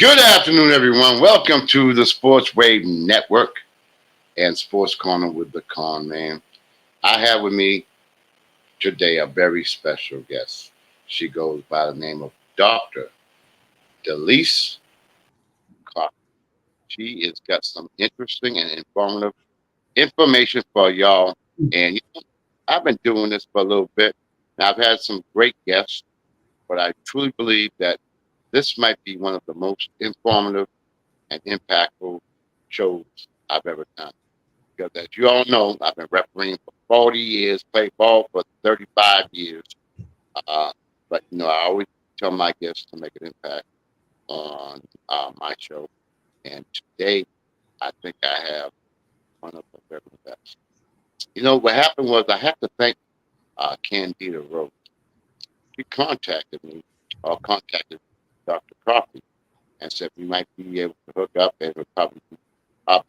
Good afternoon, everyone. Welcome to the Sports Wave Network and Sports Corner with the Conn Man. I have with me today a very special guest. She goes by the name of Dr. Delise Clark. She has got some interesting and informative information for y'all. And I've been doing this for a little bit. And I've had some great guests, but I truly believe that this might be one of the most informative and impactful shows I've ever done. Because as you all know, I've been refereeing for 40 years, played ball for 35 years. Uh, but I always tell my guests to make an impact on my show. And today, I think I have one of the very best. What happened was I have to thank Candida Rose. She contacted me or contacted Dr. Coffee and said we might be able to hook up and it would probably be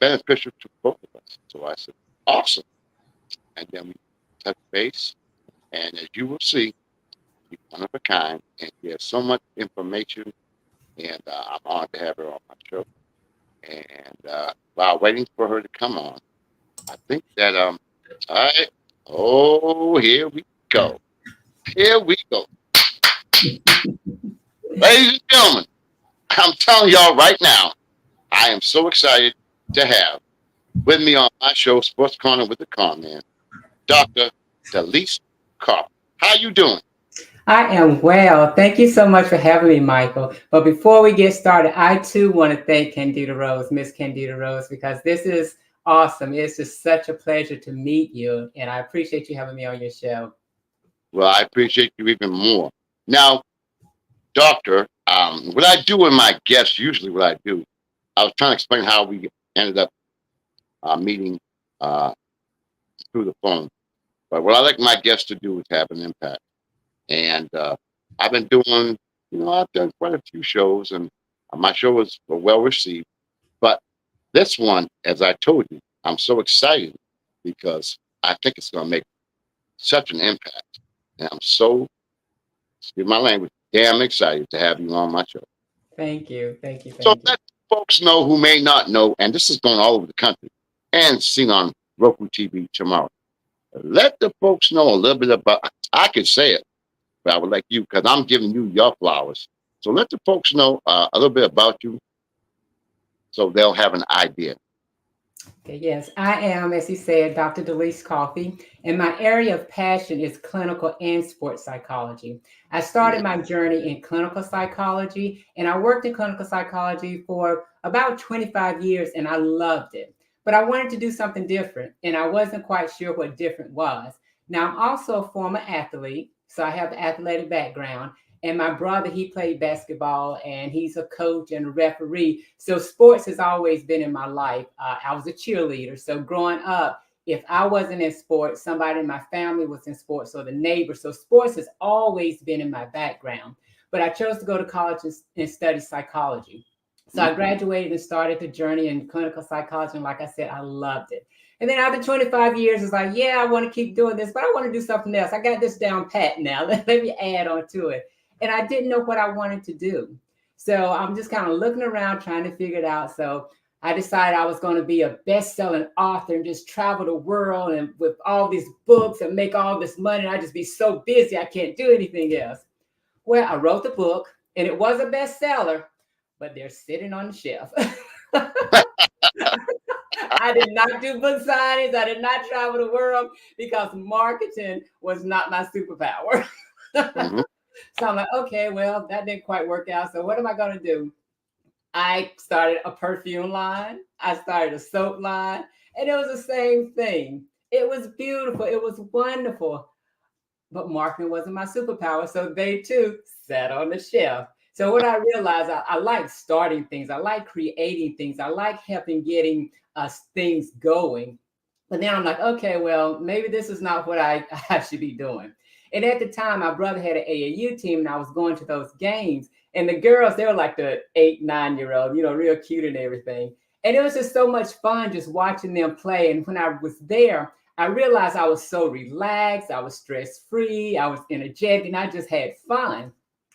beneficial to both of us. So I said, awesome. And then we touched base. And as you will see, she's one of a kind. And she has so much information. And I'm honored to have her on my show. And while waiting for her to come on, I think that, all right. Oh, here we go. Here we go. Ladies and gentlemen, I'm telling y'all right now, I am so excited to have with me on my show, Sports Corner with the Conn Man, Dr. Delise Carp. How you doing? I am well. Thank you so much for having me, Michael. But before we get started, I too want to thank Candida Rose, Miss Candida Rose, because this is awesome. It's just such a pleasure to meet you, and I appreciate you having me on your show. Well, I appreciate you even more. Now, Doctor, what I do with my guests, usually what I do, I was trying to explain how we ended up meeting uh, through the phone. But what I like my guests to do is have an impact. And I've been doing, I've done quite a few shows, and my show was well received. But this one, as I told you, I'm so excited because I think it's going to make such an impact. And I'm so, excuse my language, damn excited to have you on my show. Thank you. Thank you. So Thank you. let folks know who may not know, and this is going all over the country and seen on Roku TV tomorrow. Let the folks know a little bit about, I could say it, but I would like you, because I'm giving you your flowers. So let the folks know a little bit about you so they'll have an idea. Okay, yes, I am, as you said, Dr. Delise Coffee, and my area of passion is clinical and sports psychology. I started my journey in clinical psychology, and I worked in clinical psychology for about 25 years, and I loved it. But I wanted to do something different, and I wasn't quite sure what different was. Now, I'm also a former athlete, so I have the athletic background. And my brother, he played basketball and he's a coach and a referee. So sports has always been in my life. I was a cheerleader. So growing up, if I wasn't in sports, somebody in my family was in sports or the neighbor. So sports has always been in my background. But I chose to go to college and study psychology. So I graduated and started the journey in clinical psychology. And like I said, I loved it. And then after 25 years, it's like, yeah, I want to keep doing this, but I want to do something else. I got this down pat now. Let me add on to it. And I didn't know what I wanted to do. So I'm just kind of looking around trying to figure it out. So I decided I was going to be a best-selling author and just travel the world and with all these books and make all this money. And I just be so busy I can't do anything else. Well, I wrote the book and it was a bestseller, but they're sitting on the shelf. I did not do book signings. I did not travel the world because marketing was not my superpower. Mm-hmm. So I'm like, okay, well, that didn't quite work out. So what am I going to do? I started a perfume line. I started a soap line. And it was the same thing. It was beautiful. It was wonderful. But marketing wasn't my superpower. So they too sat on the shelf. So what I realized, I like starting things. I like creating things. I like helping getting things going. But then I'm like, okay, well, maybe this is not what I should be doing. And at the time, my brother had an AAU team, and I was going to those games. And the girls, they were like the 8, 9-year-old, real cute and everything. And it was just so much fun just watching them play. And when I was there, I realized I was so relaxed. I was stress-free. I was energetic, and I just had fun.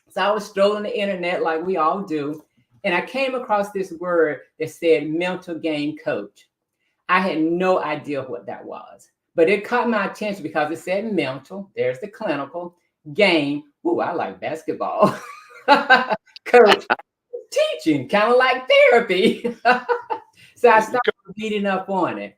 So I was strolling the internet like we all do. And I came across this word that said mental game coach. I had no idea what that was, but it caught my attention because it said mental. There's the clinical game. Ooh, I like basketball. Coach, teaching, kind of like therapy. So I started reading up on it,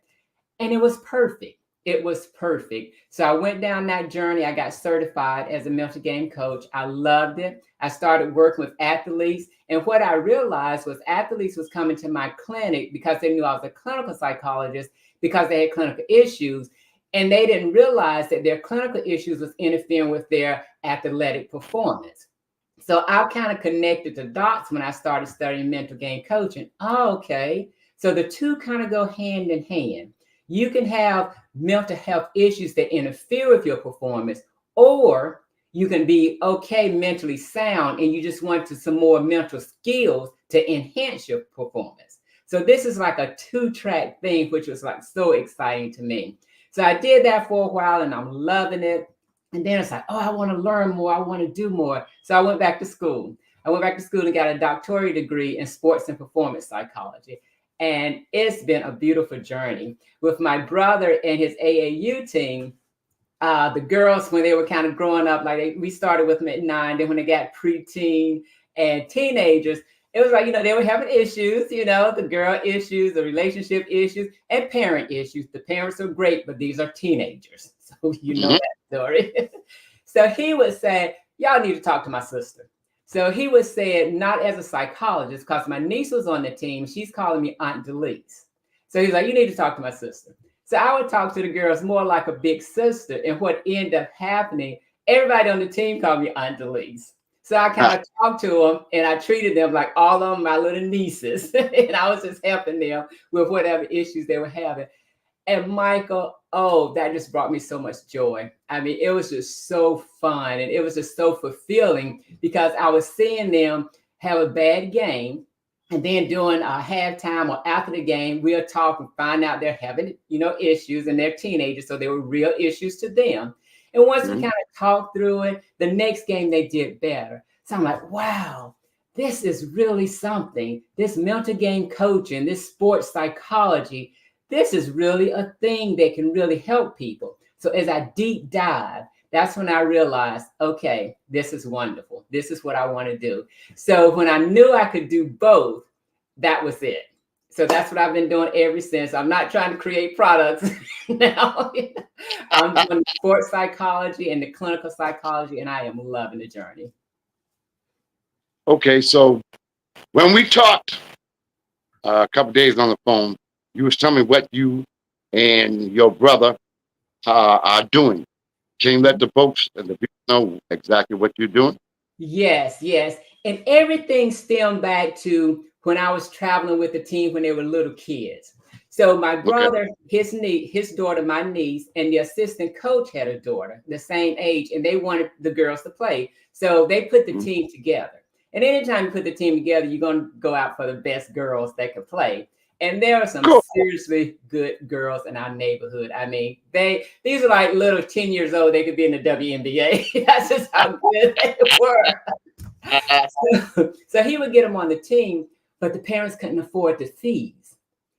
and it was perfect. It was perfect. So I went down that journey. I got certified as a mental game coach. I loved it. I started working with athletes. And what I realized was athletes was coming to my clinic because they knew I was a clinical psychologist because they had clinical issues. And they didn't realize that their clinical issues was interfering with their athletic performance. So I kind of connected the dots when I started studying mental game coaching. Oh, okay. So the two kind of go hand in hand. You can have mental health issues that interfere with your performance, or you can be okay, mentally sound, and you just want to some more mental skills to enhance your performance. So this is like a two-track thing, which was like so exciting to me. So I did that for a while and I'm loving it. And then it's like, oh, I want to learn more. I want to do more. So I went back to school. I went back to school and got a doctorate degree in sports and performance psychology. And it's been a beautiful journey. With my brother and his AAU team, the girls, when they were kind of growing up, like we started with them at 9, then when they got preteen and teenagers, it was like, they were having issues, the girl issues, the relationship issues, and parent issues. The parents are great, but these are teenagers. So you know that story. So he would say, y'all need to talk to my sister. So he would say it not as a psychologist, because my niece was on the team. She's calling me Aunt Delise. So he's like, you need to talk to my sister. So I would talk to the girls more like a big sister. And what ended up happening, everybody on the team called me Aunt Delise. So I kind of talked to them and I treated them like all of them my little nieces. And I was just helping them with whatever issues they were having. And Michael, oh, that just brought me so much joy. I mean, it was just so fun and it was just so fulfilling because I was seeing them have a bad game. And then during halftime or after the game, we'll talk and find out they're having, issues and they're teenagers. So they were real issues to them. And once we kind of talked through it, the next game they did better. So I'm like, wow, this is really something. This mental game coaching, this sports psychology, this is really a thing that can really help people. So as I deep dive, that's when I realized, okay, this is wonderful. This is what I want to do. So when I knew I could do both, that was it. So that's what I've been doing ever since. I'm not trying to create products now. I'm doing sports psychology and the clinical psychology, and I am loving the journey. Okay, so when we talked a couple of days on the phone, you was telling me what you and your brother are doing. Can you let the folks and the people know exactly what you're doing? Yes. And everything stemmed back to when I was traveling with the team when they were little kids. So my brother, his daughter, my niece, and the assistant coach had a daughter the same age, and they wanted the girls to play. So they put the team together. And anytime you put the team together, you're going to go out for the best girls that can play. And there are some seriously good girls in our neighborhood. I mean, these are like little 10 years old. They could be in the WNBA. That's just how good they were. So he would get them on the team, but the parents couldn't afford the fees.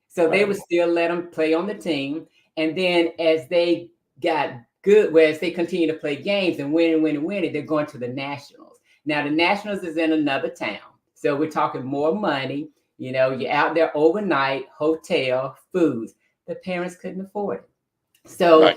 So they would still let them play on the team. And then as they got good, whereas they continue to play games and win, they're going to the Nationals. Now, the Nationals is in another town. So we're talking more money. You're out there overnight, hotel, foods. The parents couldn't afford it. So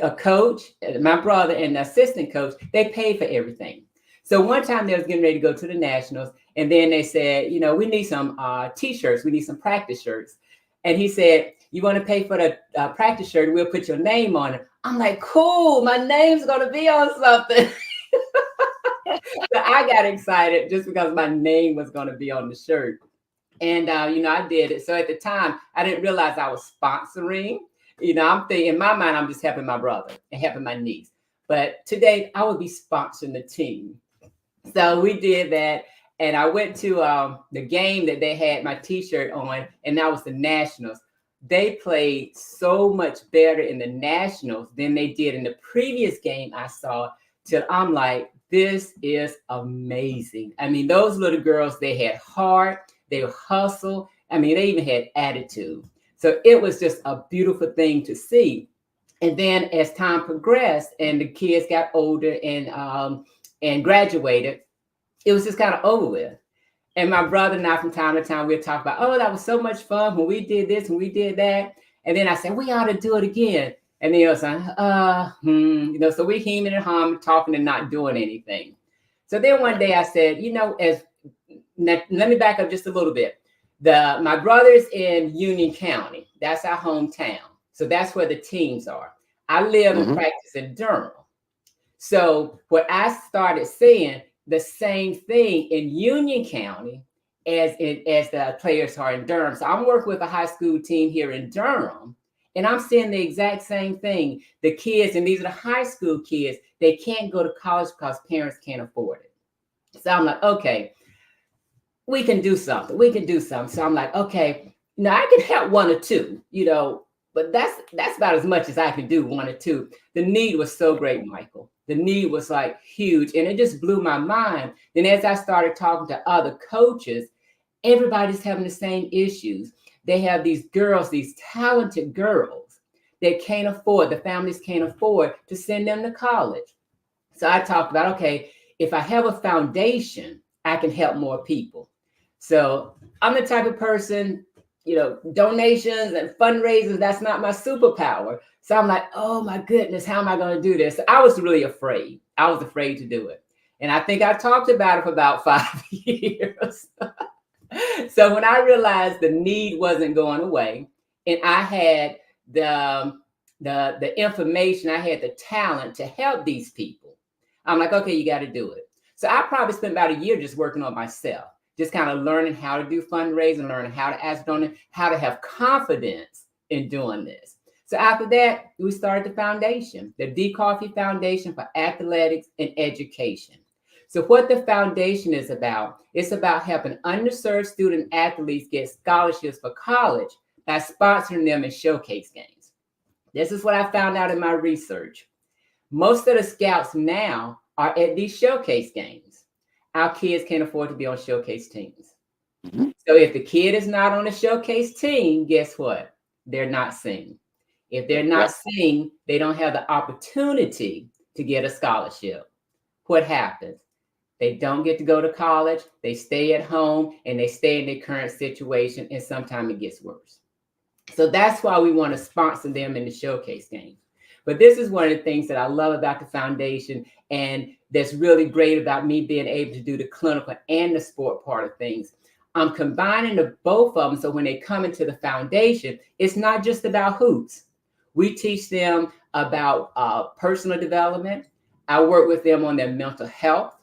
a coach, my brother and the assistant coach, they paid for everything. So one time they was getting ready to go to the Nationals. And then they said, we need some T-shirts. We need some practice shirts. And he said, you want to pay for the practice shirt? We'll put your name on it. I'm like, cool. My name's going to be on something. So I got excited just because my name was going to be on the shirt. And, I did it. So at the time, I didn't realize I was sponsoring. I'm thinking in my mind, I'm just helping my brother and helping my niece. But today, I would be sponsoring the team. So we did that. And I went to the game that they had my T-shirt on, and that was the Nationals. They played so much better in the Nationals than they did in the previous game I saw. Till I'm like, this is amazing. I mean, those little girls, they had heart, they hustle. I mean, they even had attitude. So it was just a beautiful thing to see. And then as time progressed and the kids got older and graduated, it was just kind of over with. And my brother and I, from time to time, we'd talk about, oh, that was so much fun when we did this and we did that. And then I said, we ought to do it again. And then he was like, so we hemming and hawing, talking and not doing anything. So then one day I said, let me back up just a little bit. My brother's in Union County. That's our hometown. So that's where the teams are. I live and practice in Durham. So what I started seeing, the same thing in Union County as the players are in Durham. So I'm working with a high school team here in Durham, and I'm seeing the exact same thing. The kids, and these are the high school kids, they can't go to college because parents can't afford it. So I'm like, okay, we can do something. We can do something. So I'm like, okay, now I can help one or two, but that's about as much as I can do, one or two. The need was so great, Michael. The need was like huge, and it just blew my mind. Then as I started talking to other coaches, everybody's having the same issues. They have these girls, these talented girls that the families can't afford to send them to college. So I talked about, okay, if I have a foundation, I can help more people. So I'm the type of person, donations and fundraisers, that's not my superpower. So I'm like, oh my goodness, how am I going to do this? I was really afraid. I was afraid to do it. And I think I talked about it for about 5 years. So when I realized the need wasn't going away and I had the information, I had the talent to help these people, I'm like, okay, you got to do it. So I probably spent about a year just working on myself, just kind of learning how to do fundraising, learning how to ask donors, how to have confidence in doing this. So after that, we started the foundation, the D. Coffee Foundation for Athletics and Education. So what the foundation is about, it's about helping underserved student athletes get scholarships for college by sponsoring them in showcase games. This is what I found out in my research. Most of the scouts now are at these showcase games. Our kids can't afford to be on showcase teams. So if the kid is not on a showcase team, guess what? They're not seen. If they're not seen, they don't have the opportunity to get a scholarship. What happens? They don't get to go to college. They stay at home and they stay in their current situation. And sometimes it gets worse. So that's why we want to sponsor them in the showcase games. But this is one of the things that I love about the foundation, and that's really great about me being able to do the clinical and the sport part of things. I'm combining the both of them, so when they come into the foundation, it's not just about hoops. We teach them about personal development. I work with them on their mental health.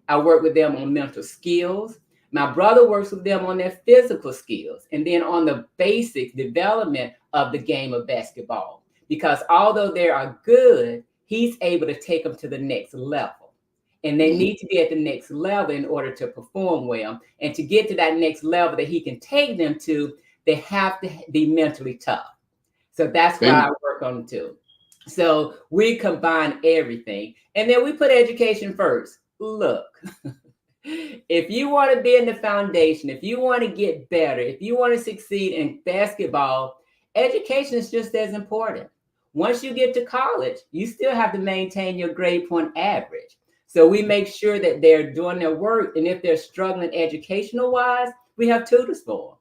I work with them on mental skills. My brother works with them on their physical skills, and then on the basic development of the game of basketball. Because although they are good, he's able to take them to the next level. And they need to be at the next level in order to perform well. And to get to that next level that he can take them to, they have to be mentally tough. So that's why I work on them too. So we combine everything. And then we put education first. Look, if you want to be in the foundation, if you want to get better, if you want to succeed in basketball, education is just as important. Once you get to college, you still have to maintain your grade point average. So we make sure that they're doing their work. And if they're struggling educational wise, we have tutors for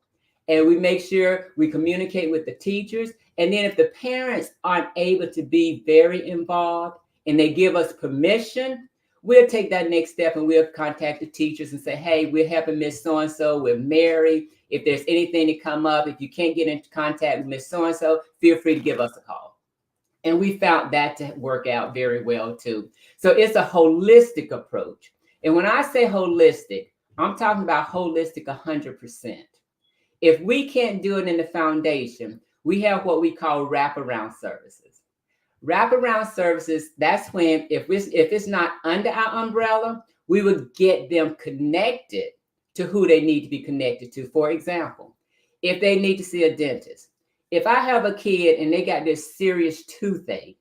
them. And we make sure we communicate with the teachers. And then if the parents aren't able to be very involved and they give us permission, we'll take that next step and we'll contact the teachers and say, hey, we're helping Miss So-and-so with Mary. If there's anything to come up, if you can't get into contact with Miss So-and-so, feel free to give us a call. And we found that to work out very well too. So it's a holistic approach. And when I say holistic, I'm talking about holistic 100%. If we can't do it in the foundation, we have what we call wraparound services. Wraparound services, that's when if it's not under our umbrella, we would get them connected to who they need to be connected to. For example, if they need to see a dentist, if I have a kid and they got this serious toothache,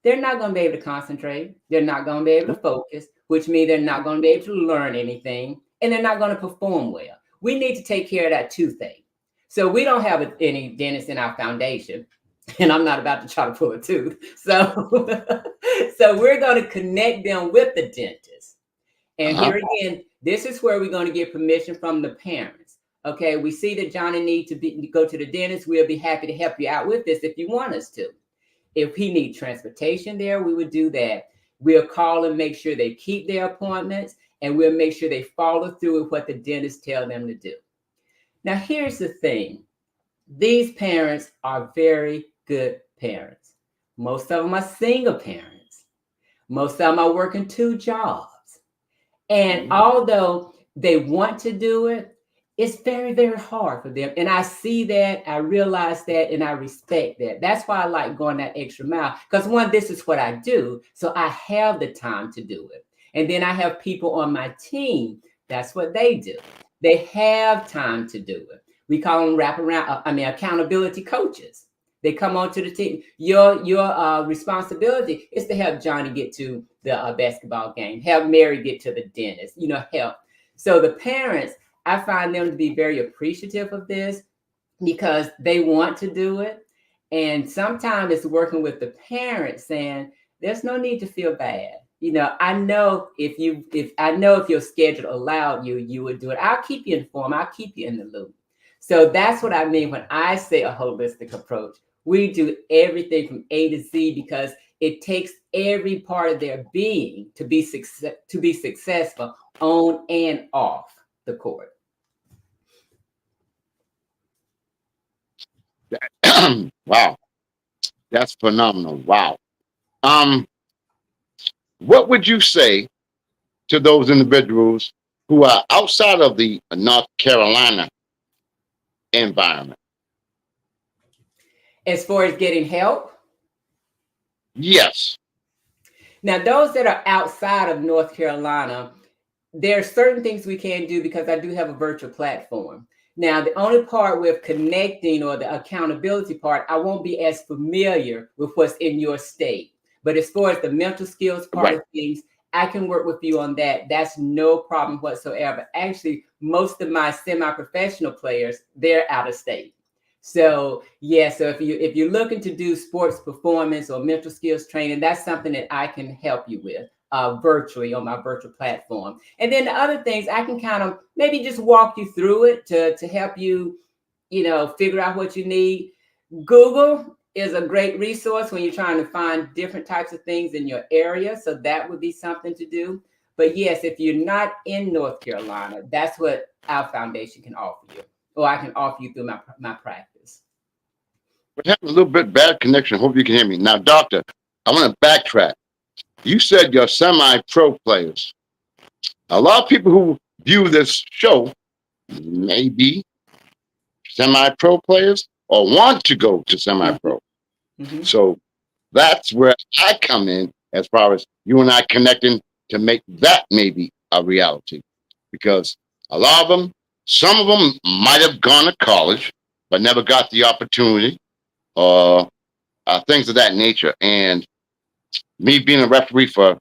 they're not going to be able to concentrate. They're not going to be able to focus. which means they're not going to be able to learn anything and they're not going to perform well. We need to take care of that tooth thing. So we don't have any dentists in our foundation, and I'm not about to try to pull a tooth. So, so we're going to connect them with the dentist. And Uh-huh. here again, this is where we're going to get permission from the parents. Okay, we see that Johnny needs to go to the dentist. We'll be happy to help you out with this if you want us to. If he needs transportation there, we would do that. We'll call and make sure they keep their appointments, and we'll make sure they follow through with what the dentist tell them to do. Now, here's the thing. These parents are very good parents. Most of them are single parents. Most of them are working 2 jobs. And although they want to do it, it's very, very hard for them. And I see that, I realize that, and I respect that. That's why I like going that extra mile. Because one, this is what I do. So I have the time to do it. And then I have people on my team. That's what they do. They have time to do it. We call them accountability coaches. They come onto the team. Your responsibility is to help Johnny get to the basketball game, help Mary get to the dentist, help. So the parents, I find them to be very appreciative of this because they want to do it. And sometimes it's working with the parents saying, there's no need to feel bad. I know if your schedule allowed you, you would do it. I'll keep you informed. I'll keep you in the loop. So that's what I mean when I say a holistic approach. We do everything from A to Z because it takes every part of their being to be successful on and off the court. Wow, that's phenomenal. Wow. Um, what would you say to those individuals who are outside of the North Carolina environment? As far as getting help? Yes. Now, those that are outside of North Carolina, there are certain things we can do because I do have a virtual platform. Now, the only part with connecting or the accountability part, I won't be as familiar with what's in your state. But as far as the mental skills part Right. of things, I can work with you on that. That's no problem whatsoever. Actually, most of my semi-professional players, they're out of state. So yeah, so if you're looking to do sports performance or mental skills training, that's something that I can help you with virtually on my virtual platform. And then the other things I can kind of maybe just walk you through it to help you, figure out what you need. Google is a great resource when you're trying to find different types of things in your area. So that would be something to do. But yes, if you're not in North Carolina, that's what our foundation can offer you, or I can offer you through my practice. We're having a little bit bad connection. Hope you can hear me. Now, doctor, I want to backtrack. You said you're semi-pro players. A lot of people who view this show may be semi-pro players or want to go to semi-pro. Mm-hmm. So that's where I come in as far as you and I connecting to make that maybe a reality. Because a lot of them, some of them might have gone to college, but never got the opportunity or things of that nature. And me being a referee for,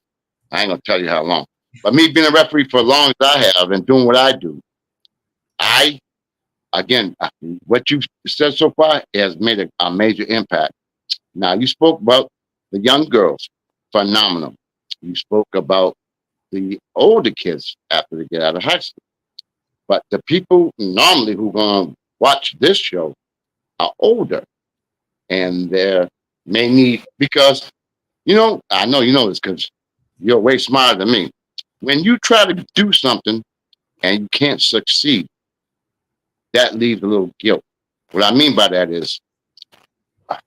I ain't gonna tell you how long, but me being a referee for as long as I have and doing what I do, I, again, what you said so far has made a major impact. Now, you spoke about the young girls, phenomenal. You spoke about the older kids after they get out of high school. But the people normally who are going to watch this show are older and they may need, because, I know you know this because you're way smarter than me. When you try to do something and you can't succeed, that leaves a little guilt. What I mean by that is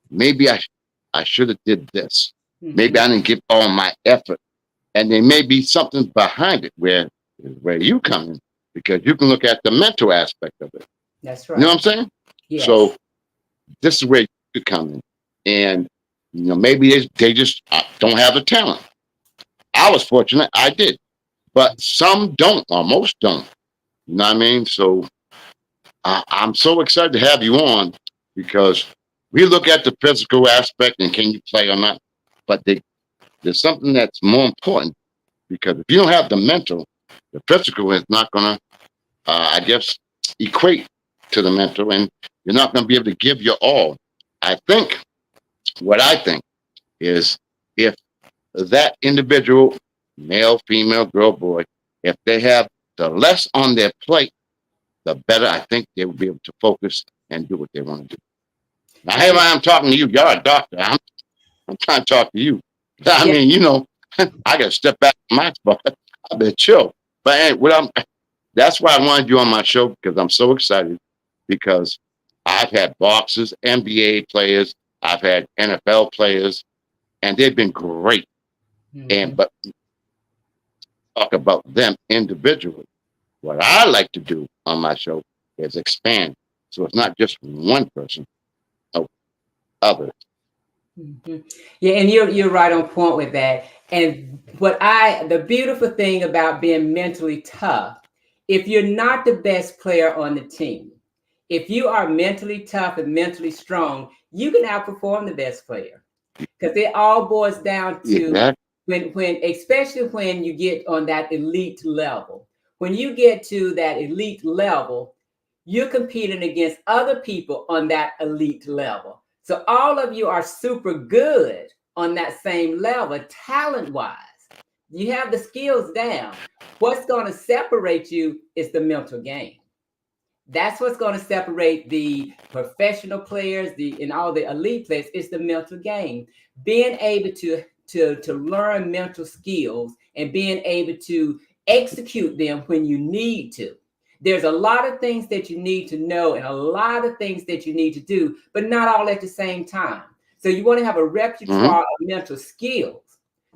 maybe I should have did this. Maybe I didn't give all my effort. And there may be something behind it where you come in, because you can look at the mental aspect of it. That's You know right. what I'm saying? Yes. So this is where you could come in. And maybe they just don't have the talent. I was fortunate, I did. But some don't, or most don't. You know what I mean? So I'm so excited to have you on because we look at the physical aspect and can you play or not. But there's something that's more important, because if you don't have the mental, the physical is not going to, I guess, equate to the mental, and you're not going to be able to give your all. I think what I think is if that individual, male, female, girl, boy, if they have the less on their plate, the better I think they will be able to focus and do what they want to do. Now, here I am talking to you. You're a doctor. I'm trying to talk to you. I Yeah. mean, I got to step back from my spot. I've been chill. But hey, that's why I wanted you on my show because I'm so excited because I've had boxers, NBA players, I've had NFL players, and they've been great. And Mhm. but talk about them individually. What I like to do on my show is expand. So it's not just one person, of others. Mhm. Yeah, and you're right on point with that. And the beautiful thing about being mentally tough, if you're not the best player on the team, if you are mentally tough and mentally strong, you can outperform the best player. Because it all boils down to Exactly. when especially when you get on that elite level. When you get to that elite level, you're competing against other people on that elite level. So all of you are super good on that same level, talent wise. You have the skills down. What's going to separate you is the mental game. That's what's going to separate the professional players, the and all the elite players. It's the mental game. Being able to learn mental skills and being able to execute them when you need to. There's a lot of things that you need to know and a lot of things that you need to do, but not all at the same time. So you want to have a Hmm. repertoire of mental skills.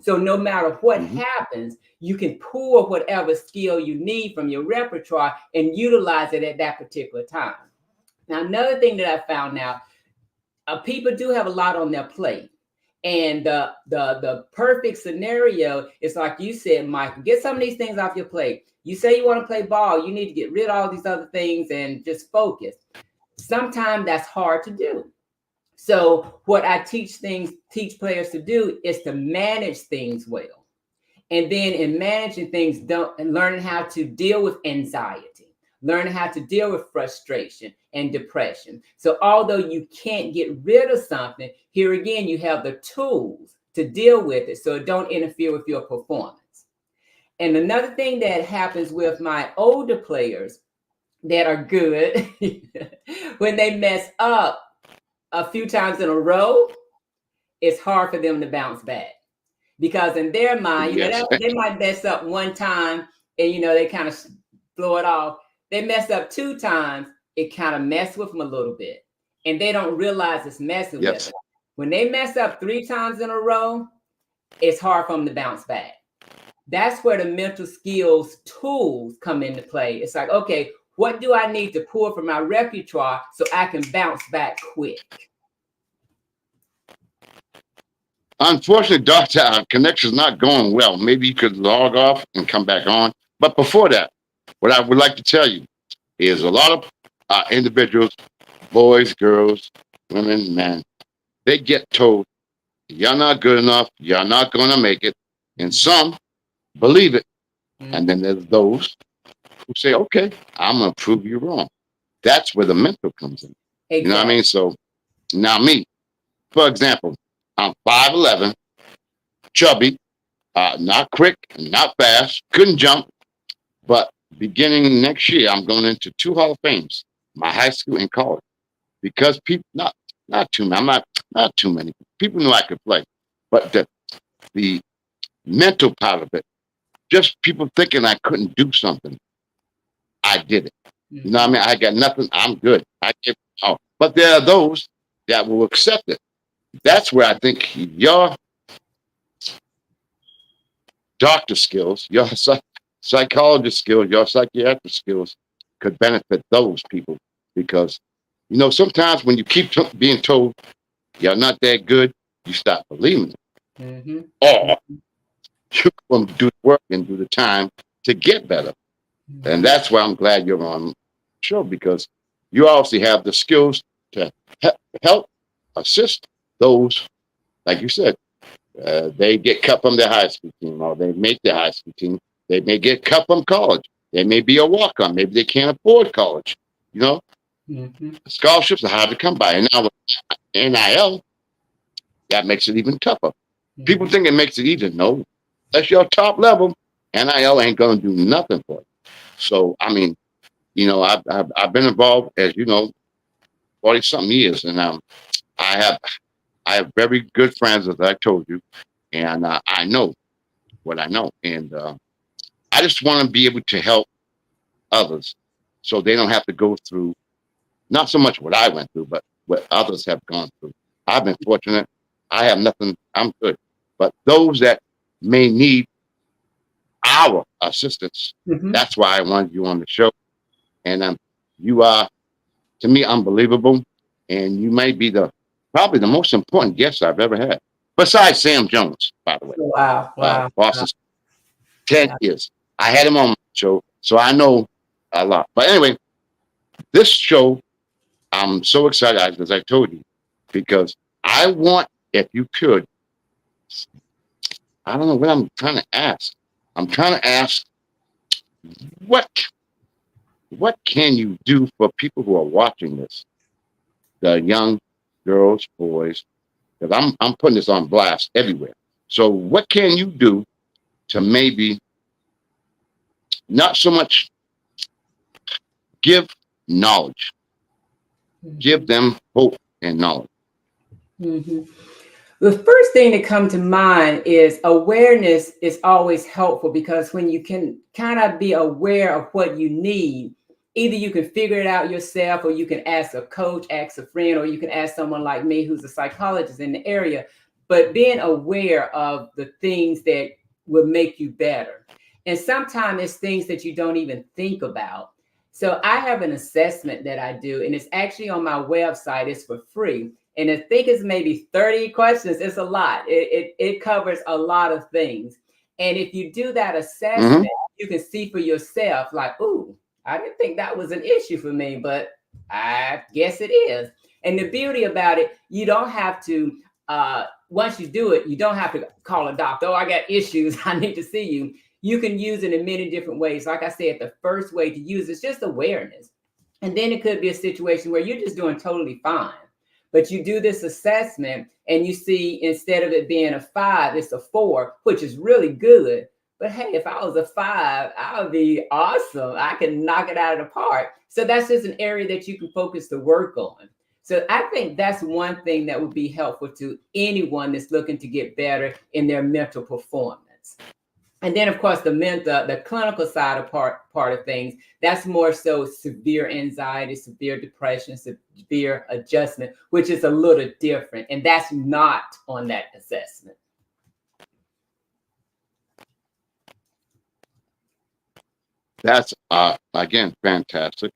So no matter what Hmm. happens, you can pull whatever skill you need from your repertoire and utilize it at that particular time. Now, another thing that I found out, people do have a lot on their plate. And the perfect scenario is like you said, Michael, get some of these things off your plate. You say you want to play ball, you need to get rid of all these other things and just focus. Sometimes that's hard to do. So what I teach players to do is to manage things well. And then in managing things, don't and learning how to deal with anxiety, learning how to deal with frustration and depression. So although you can't get rid of something, here again you have the tools to deal with it so it don't interfere with your performance. And another thing that happens with my older players that are good, when they mess up a few times in a row, it's hard for them to bounce back because in their mind, Yes. they might mess up one time and they kind of blow it off. They mess up two times, it kind of mess with them a little bit, and they don't realize it's messing with Yes. them. When they mess up three times in a row, it's hard for them to bounce back. That's where the mental skills tools come into play. It's like, okay, what do I need to pull from my repertoire so I can bounce back quick? Unfortunately, Doctor, our connection's not going well. Maybe you could log off and come back on. But before that, what I would like to tell you is a lot of individuals, boys, girls, women, men, they get told, you're not good enough, you're not going to make it. And Mhm, some believe it. And mhm. then there's those who say, okay, I'm going to prove you wrong. That's where the mental comes in. You know what I mean? Exactly. So now, me, for example, I'm 5'11, chubby, not quick, not fast, couldn't jump. But beginning next year, I'm going into two Hall of Fames, my high school and college, because people not too many. I'm not too many people knew I could play, but the mental part of it, just people thinking I couldn't do something, I did it. You know what I Mhm. mean? I got nothing. I'm good. I give. Oh, but there are those that will accept it. That's where I think your doctor skills, your psychologist skills, your psychiatric skills could benefit those people because, sometimes when you keep being told you're not that good, you stop believing it. Mhm. Or Mhm. you go and do the work and do the time to get better. And Mhm. that's why I'm glad you're on the show because you obviously have the skills to help assist those, like you said, They get cut from their high school team, or they make their high school team. They may get cut from college. They may be a walk-on. Maybe they can't afford college. You know, Mm-hmm. scholarships are hard to come by. And now with NIL, that makes it even tougher. People Mm-hmm. think it makes it easy. No, that's your top level. NIL ain't going to do nothing for you. So, I mean, I've been involved, as you know, 40 something years, and I have I have very good friends, as I told you, and I know what I know, and I just want to be able to help others, so they don't have to go through not so much what I went through, but what others have gone through. I've been fortunate. I have nothing. I'm good, but those that may need our assistance, Mm-hmm. that's why I wanted you on the show, and you are to me unbelievable, and you may be the probably the most important guest I've ever had, besides Sam Jones, by the way. Wow, wow, wow, Boston 10 wow. years. I had him on my show, so I know a lot. But anyway, this show, I'm so excited, as I told you, because I want, if you could, I don't know what I'm trying to ask. I'm trying to ask what what can you do for people who are watching this, the young girls, boys, because I'm putting this on blast everywhere. So what can you do to maybe not so much give knowledge, Mm-hmm. give them hope and knowledge? Mm-hmm. The first thing that comes to mind is awareness is always helpful because when you can kind of be aware of what you need, either you can figure it out yourself or you can ask a coach, ask a friend, or you can ask someone like me who's a psychologist in the area. But being aware of the things that will make you better. And sometimes it's things that you don't even think about. So I have an assessment that I do, and it's actually on my website. It's for free, and I think it's maybe 30 questions. It's a lot. It covers a lot of things. And if you do that Hmm. assessment, you can see for yourself, like, ooh, I didn't think that was an issue for me, but I guess it is. And the beauty about it, you don't have to, once you do it, you don't have to call a doctor. Oh, I got issues. I need to see you. You can use it in many different ways. Like I said, the first way to use it is just awareness. And then it could be a situation where you're just doing totally fine. But you do this assessment and you see instead of it being a 5, it's a 4, which is really good. But hey, if I was a 5, I would be awesome. I can knock it out of the park. So that's just an area that you can focus to work on. So I think that's one thing that would be helpful to anyone that's looking to get better in their mental performance. And then, of course, the clinical side of part of things, that's more so severe anxiety, severe depression, severe adjustment, which is a little different. And that's not on that assessment. That's again fantastic.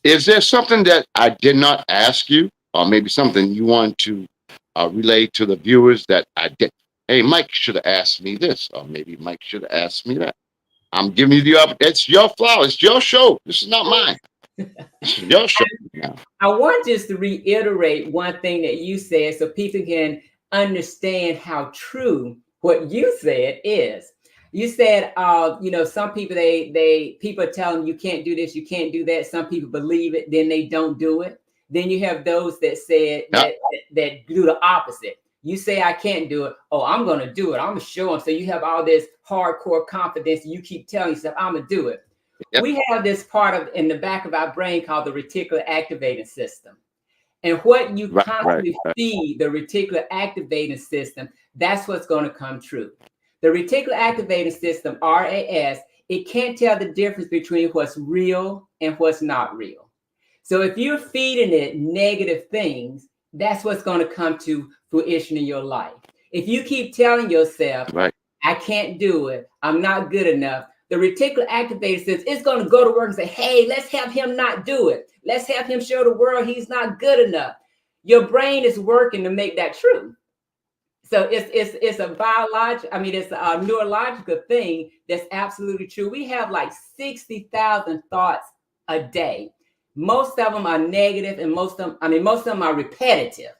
Is there something that I did not ask you, or maybe something you want to relay to the viewers that I did? Hey, Mike should have asked me this, or maybe Mike should have asked me that. I'm giving you the it's your flower, it's your show. This is not mine. This is your show now. I want just to reiterate one thing that you said so people can understand how true what you said is. You said, some people people tell them you can't do this, you can't do that. Some people believe it, then they don't do it. Then you have those that said Yep, that do the opposite. You say I can't do it. Oh, I'm gonna do it. I'm gonna show them. So you have all this hardcore confidence. And you keep telling yourself, I'm gonna do it. yep, We have this part of in the back of our brain called the reticular activating system. And what you right, right, constantly right. feed the reticular activating system, that's what's going to come true. The reticular activating system, RAS, it can't tell the difference between what's real and what's not real. So if you're feeding it negative things, that's what's going to come to fruition in your life. If you keep telling yourself, Right. I can't do it, I'm not good enough, the reticular activator says it's going to go to work and say, hey, let's have him not do it. Let's have him show the world he's not good enough. Your brain is working to make that true. So it's a biological, I mean, it's a neurological thing that's absolutely true. We have like 60,000 thoughts a day. Most of them are negative, and most of them are repetitive.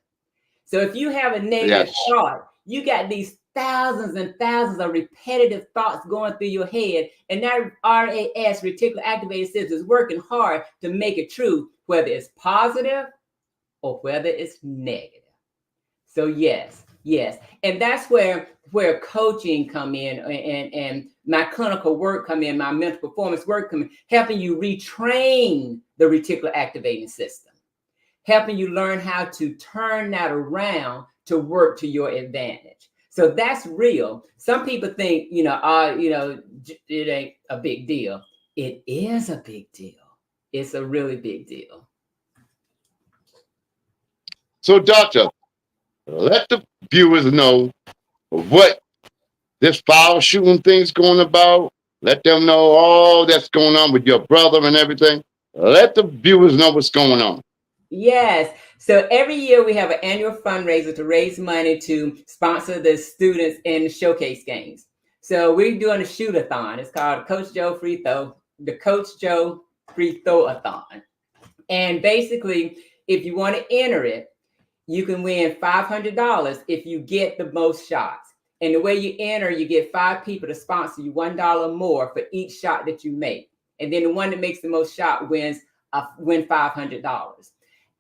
So if you have a negative Yes. thought, you got these thousands and thousands of repetitive thoughts going through your head, and that RAS, reticular activating system, is working hard to make it true, whether it's positive or whether it's negative. So yes, and that's where coaching come in, and my clinical work come in, my mental performance work come in, helping you retrain the reticular activating system, helping you learn how to turn that around to work to your advantage. So that's real. Some people think, it ain't a big deal. It is a big deal. It's a really big deal. So, doctor, let the viewers know what this foul shooting thing's going about. Let them know all that's going on with your brother and everything. Let the viewers know what's going on. Yes. So every year we have an annual fundraiser to raise money to sponsor the students in the showcase games. So we're doing a shoot-a-thon. It's called Coach Joe Free Throw, the Coach Joe Free Throw-a-thon. And basically, if you want to enter it, you can win $500 if you get the most shots. And the way you enter, you get 5 people to sponsor you $1 more for each shot that you make. And then the one that makes the most shot win $500.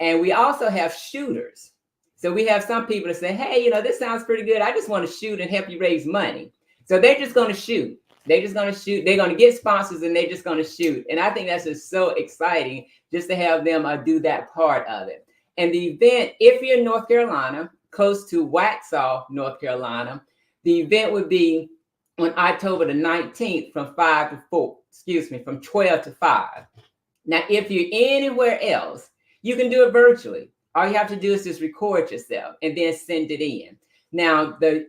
And we also have shooters. So we have some people that say, hey, this sounds pretty good. I just want to shoot and help you raise money. So they're just going to shoot. They're just going to shoot. They're going to get sponsors and they're just going to shoot. And I think that's just so exciting just to have them do that part of it. And the event, if you're in North Carolina, close to Waxhaw, North Carolina, the event would be on October the 19th from 12 to 5. Now, if you're anywhere else, you can do it virtually. All you have to do is just record yourself and then send it in. Now, the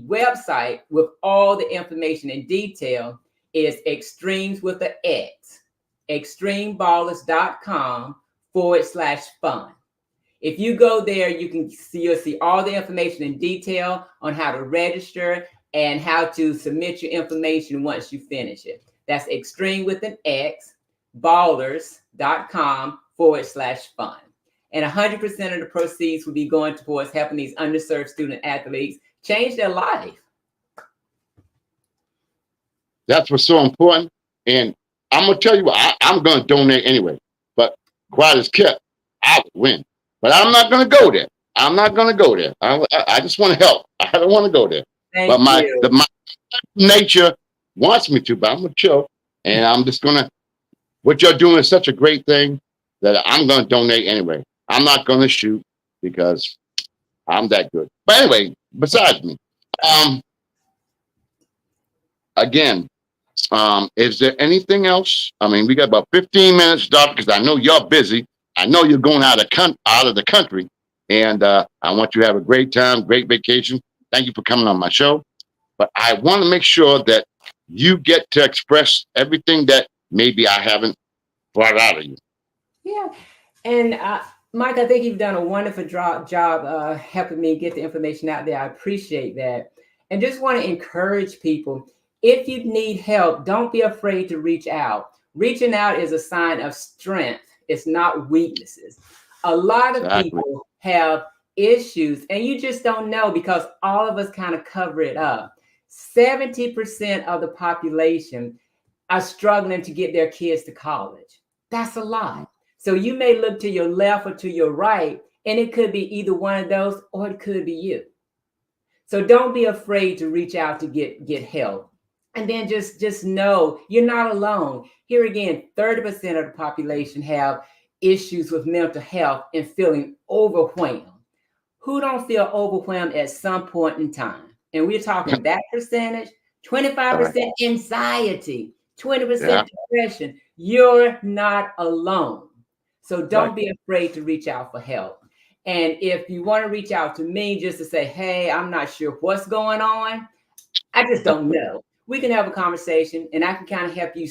website with all the information in detail is extremes with an X, extremeballers.com/fun. If you go there, you'll see all the information in detail on how to register and how to submit your information once you finish it. That's extreme with an X, ballers.com/fun. And 100% of the proceeds will be going towards helping these underserved student athletes change their life. That's what's so important. And I'm going to tell you what, I'm going to donate anyway. But quiet as kept, I would win. But I'm not going to go there. I'm not going to go there. I just want to help. I don't want to go there. Thank you. My nature wants me to, but I'm going to chill. And I'm just going to, what you're doing is such a great thing that I'm going to donate anyway. I'm not going to shoot because I'm that good. But anyway, besides me, again, is there anything else? I mean, we got about 15 minutes, Doc, because I know you're busy. I know you're going out of the country, and I want you to have a great time, great vacation. Thank you for coming on my show. But I want to make sure that you get to express everything that maybe I haven't brought out of you. Yeah. And Mike, I think you've done a wonderful job helping me get the information out there. I appreciate that. And just want to encourage people, if you need help, don't be afraid to reach out. Reaching out is a sign of strength. It's not weaknesses. A lot of people have issues and you just don't know because all of us kind of cover it up. 70% of the population are struggling to get their kids to college. That's a lot. So you may look to your left or to your right, and it could be either one of those, or it could be you. So don't be afraid to reach out to get help. And then just know you're not alone. Here again, 30% of the population have issues with mental health and feeling overwhelmed. Who don't feel overwhelmed at some point in time? And we're talking that percentage, 25% anxiety, 20% depression. You're not alone. So don't be afraid to reach out for help. And if you want to reach out to me just to say, hey, I'm not sure what's going on, I just don't know. We can have a conversation and I can kind of help you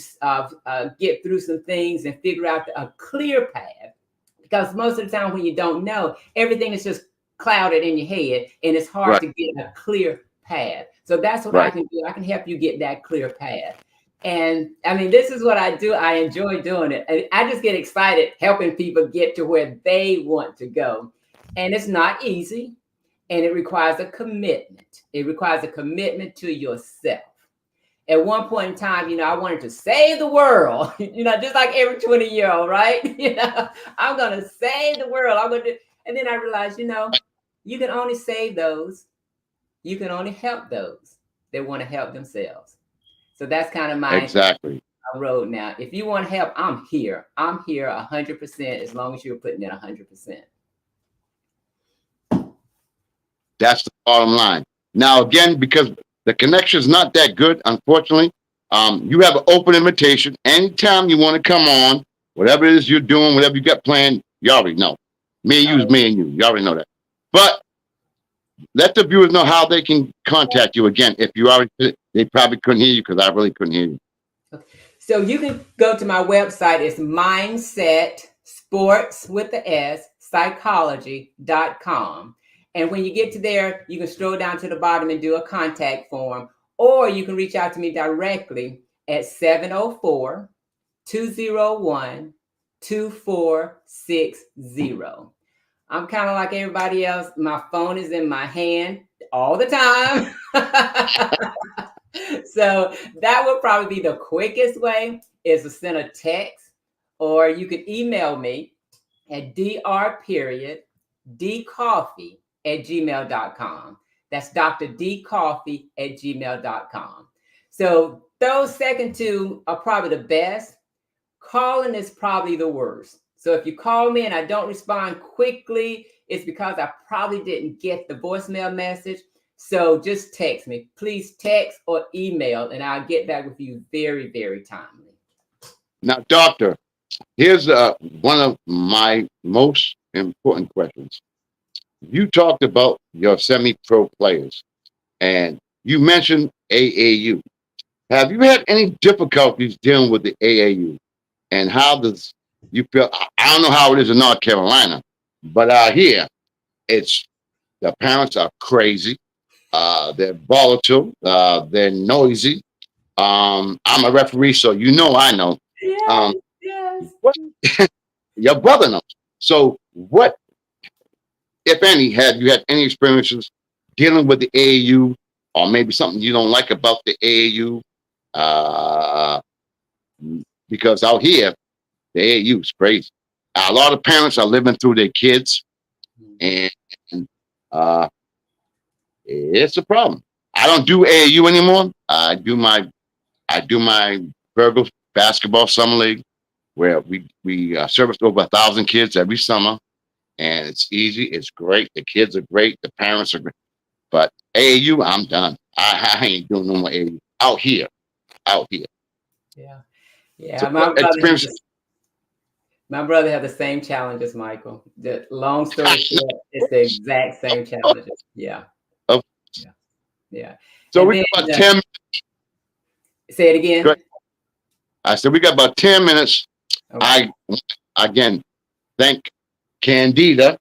get through some things and figure out a clear path. Because most of the time when you don't know, everything is just clouded in your head and it's hard to get a clear path. So that's what I can do. I can help you get that clear path. And I mean, this is what I do. I enjoy doing it. I just get excited helping people get to where they want to go. And it's not easy. and it requires a commitment. It requires a commitment to yourself. At one point in time, I wanted to save the world, just like every 20-year-old, right? I'm going to save the world. I'm going to, and then I realized, you can only save those. You can only help those that want to help themselves. So that's kind of my road now. If you want help, I'm here. I'm here 100% as long as you're putting in 100%. That's the bottom line. Now, again, because the connection is not that good, unfortunately, you have an open invitation. Anytime you want to come on, whatever it is you're doing, whatever you got planned, you already know. Me and you is me and you. You already know that. But let the viewers know how they can contact you again. If you already, they probably couldn't hear you because I really couldn't hear you. Okay. So you can go to my website. It's Mindset Sports with the S psychology.com. And when you get to there, you can scroll down to the bottom and do a contact form, or you can reach out to me directly at 704-201-2460. I'm kind of like everybody else. My phone is in my hand all the time. So that would probably be the quickest way, is to send a text, or you could email me at dr.dcoffee@gmail.com. That's drdcoffee@gmail.com. So those second two are probably the best. Calling is probably the worst. So if you call me and I don't respond quickly, it's because I probably didn't get the voicemail message. So just text me. Please text or email, and I'll get back with you very, very timely. Now, doctor, here's one of my most important questions. You talked about your semi-pro players, and you mentioned AAU. Have you had any difficulties dealing with the AAU? And how does you feel? I don't know how it is in North Carolina, but out here, it's the parents are crazy. They're volatile. They're noisy. I'm a referee, so I know. Yes, yes. What your brother knows. So, what, if any, have you had any experiences dealing with the AAU, or maybe something you don't like about the AAU? Because out here, the AAU is crazy. A lot of parents are living through their kids, and uh, it's a problem. I don't do AAU anymore. I do my Virgo basketball summer league, where we service over 1,000 kids every summer, and it's easy. It's great. The kids are great. The parents are great. But AAU, I'm done. I ain't doing no more AAU out here. Out here. Yeah, yeah. So My brother had the same challenges, Michael. The long story short, it's the exact same challenges. Yeah. Oh. Yeah. Yeah. So and we then, got about 10. Say it again. Good. I said we got about 10 minutes. Okay. I again thank Candida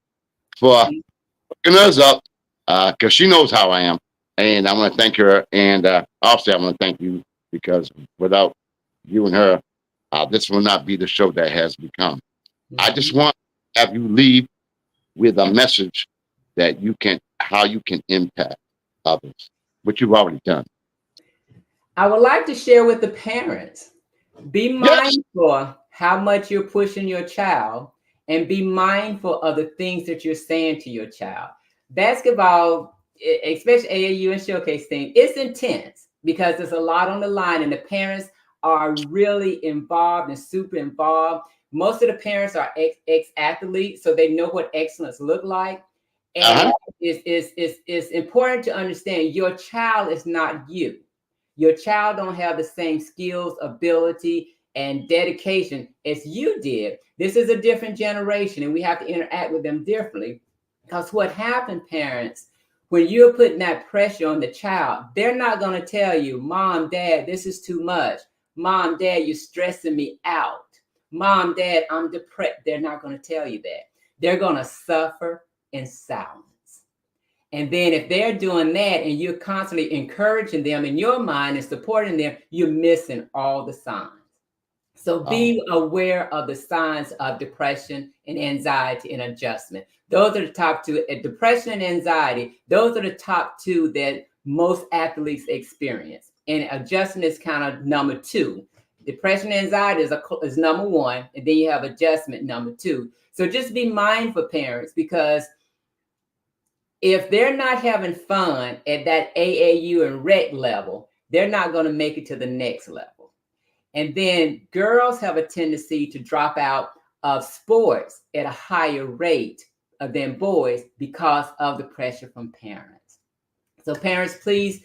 for hooking us up, because she knows how I am, and I want to thank her. And obviously, I want to thank you, because without you and her, this will not be the show that has become. I just want to have you leave with a message that how you can impact others, which you've already done. I would like to share with the parents, be mindful how much you're pushing your child, and be mindful of the things that you're saying to your child. Basketball, especially AAU and showcase team, it's intense because there's a lot on the line, and the parents are really involved and super involved. Most of the parents are ex-athletes, so they know what excellence look like. And it's important to understand your child is not you. Your child don't have the same skills, ability, and dedication as you did. This is a different generation, and we have to interact with them differently. Because what happened, parents, when you're putting that pressure on the child, they're not going to tell you, Mom, Dad, this is too much. Mom, Dad, you're stressing me out. Mom, Dad, I'm depressed. They're not going to tell you that. They're going to suffer in silence. And then if they're doing that and you're constantly encouraging them in your mind and supporting them, you're missing all the signs. So be aware of the signs of depression and anxiety and adjustment. Those are the top two. Depression and anxiety, those are the top two that most athletes experience. And adjustment is kind of number two. Depression and anxiety is number one, and then you have adjustment number two. So just be mindful, parents, because if they're not having fun at that AAU and rec level, they're not going to make it to the next level. And then girls have a tendency to drop out of sports at a higher rate than boys because of the pressure from parents. So parents, please,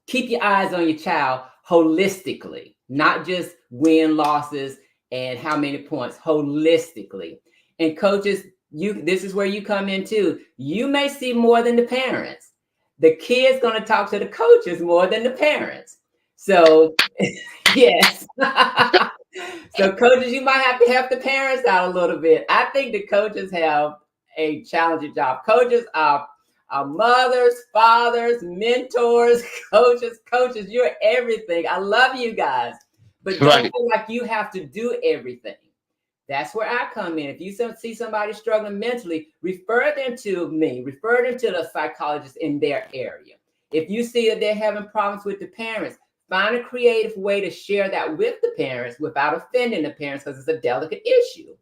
keep your eyes on your child holistically, not just win losses and how many points, holistically. And coaches, this is where you come in too. You may see more than the parents. The kid's going to talk to the coaches more than the parents. So yes. So coaches, you might have to help the parents out a little bit. I think the coaches have a challenging job. Coaches are mothers, fathers, mentors, coaches, you're everything. I love you guys, but don't feel like you have to do everything. That's where I come in. If you see somebody struggling mentally, refer them to me, refer them to the psychologist in their area. If you see that they're having problems with the parents, find a creative way to share that with the parents without offending the parents, because it's a delicate issue.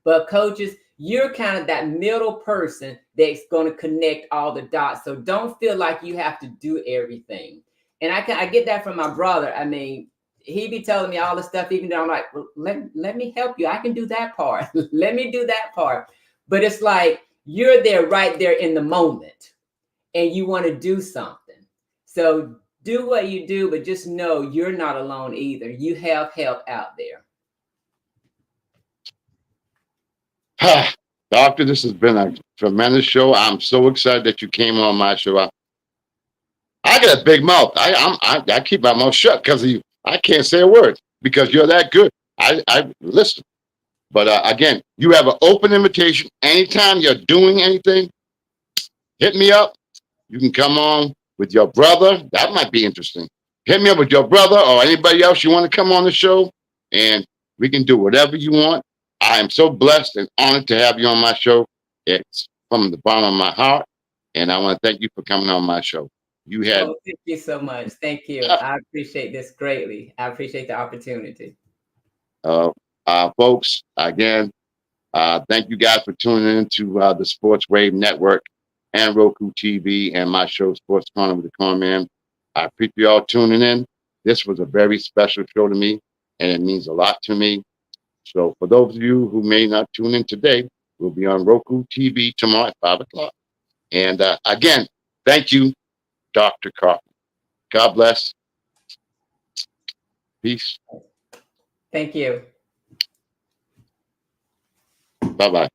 But coaches, you're kind of that middle person that's going to connect all the dots. So don't feel like you have to do everything. And I get that from my brother. I mean, he be telling me all the stuff, even though I'm like, well, let me help you. I can do that part. Let me do that part. But it's like you're there right there in the moment and you want to do something. So do what you do, but just know you're not alone either. You have help out there. Doctor, this has been a tremendous show. I'm so excited that you came on my show. I got a big mouth. I keep my mouth shut because of you. I can't say a word because you're that good. I listen. But again, you have an open invitation. Anytime you're doing anything, hit me up. You can come on with your brother. That might be interesting. Hit me up with your brother or anybody else you want to come on the show, and we can do whatever you want. I am so blessed and honored to have you on my show. It's from the bottom of my heart, and I want to thank you for coming on my show. You had. Oh, thank you so much. Thank you. I appreciate this greatly. I appreciate the opportunity. Folks, again, thank you guys for tuning in to the Sports Wave Network and Roku TV and my show, Sports Corner with the Conn Man. I appreciate you all tuning in. This was a very special show to me, and it means a lot to me. So for those of you who may not tune in today, we'll be on Roku TV tomorrow at 5 o'clock. And again, thank you, Dr. Carter. God bless. Peace. Thank you. Bye-bye.